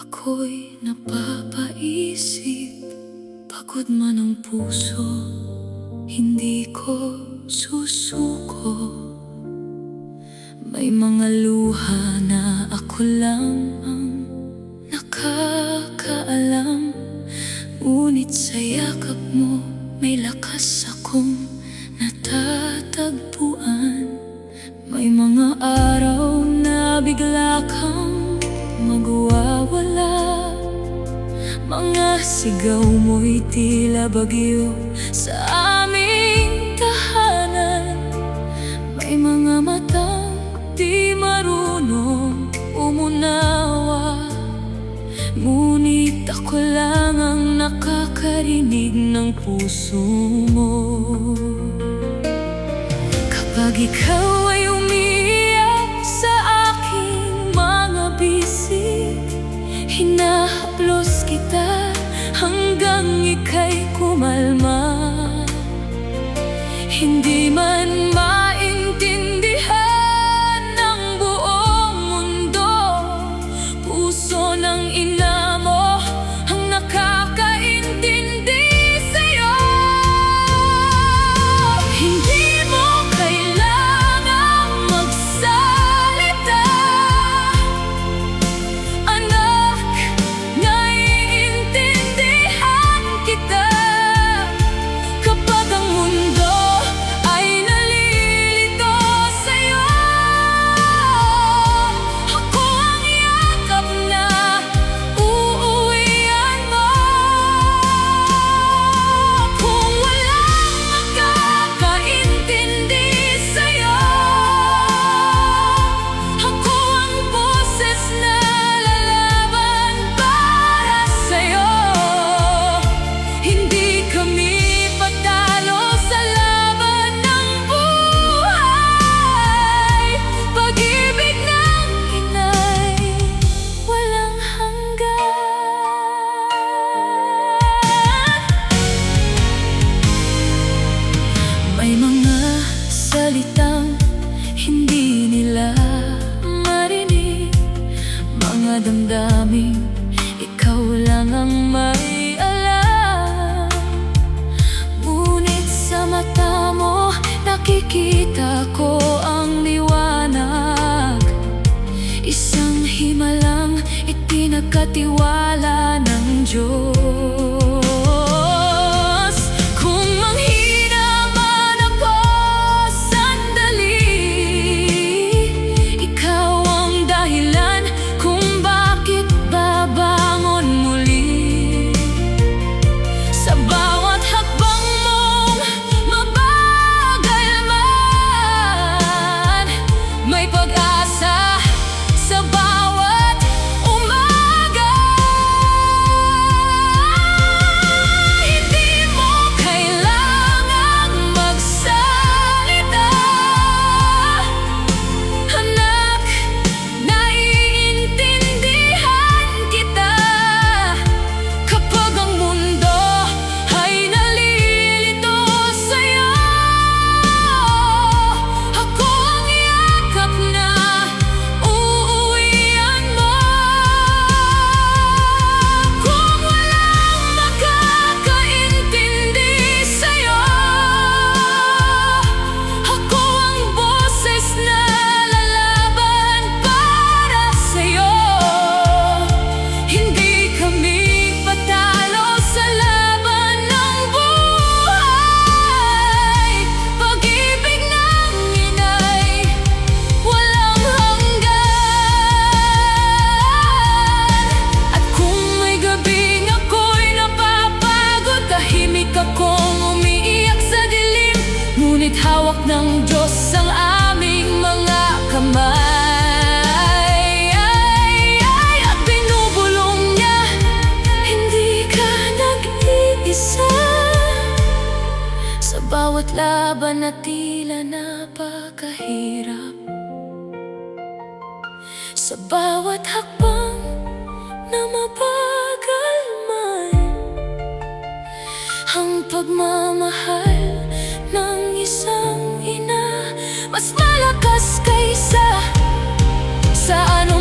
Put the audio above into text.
Ako'y napapaisip, pagod man ang puso, hindi ko susuko. May mga luha na ako lang ang nakakaalam, ngunit sa yakap mo may lakas akong natatagpuan. May mga araw na bigla kang magwawala, mga sigaw mo'y tila bagyo sa aming tahanan. May mga matang di marunong umunawa, ngunit ako lang ang nakakarinig ng puso mo. Kapag ikaw ay umiiyak sa aking mga bisig, hinahaplos kita hanggang ika'y kumalma. Hindi man maintindihan ng buong mundo, puso ng ina mo ang nakakaintindi sa'yo. Hindi mo kailangang magsalita, anak, naiintindihan kita. Kapag ang mundo ay nalilito sa'yo, ako ang yakap na uuwian mo. Kung walang makakaintindi sa'yo, ako ang boses na lalaban para sa'yo. Hindi kami patalo sa laban ng buhay. Pag-ibig ng inay walang hanggan. May mga salitang hindi nila marinig, mga damdaming ikaw lang ang may alam. Ngunit sa mata mo nakikita ko ang liwanag, isang himalang ipinagkatiwala ng Diyos. Kung manghina man ako sandali, ikaw ang dahilan kung bakit babangon muli. Sa bawat hakbang mong mabagal man, may pag-asa sa bawat umaga. Hindi mo kailangang magsalita, anak, naiintindihan kita. Kapag ang mundo ay nalilito sa'yo, ako ang yakap na uuwian mo. Kung walang makakaintindi sa'yo, ako ang boses na lalaban para sa'yo. Hindi kami patalo sa laban ng buhay. Pag-ibig ng inay walang hanggan. At kung may gabing ako'y napapagod, tahimik akong umiiyak sa dilim, ngunit hawak ng Diyos ang aming mga kamay. At binubulong niya, hindi ka nag-iisa. Sa bawat laban na tila napakahirap, sa bawat hakbang na mabagal man, ang pagmamahal ng isang ina mas malakas kaysa sa ano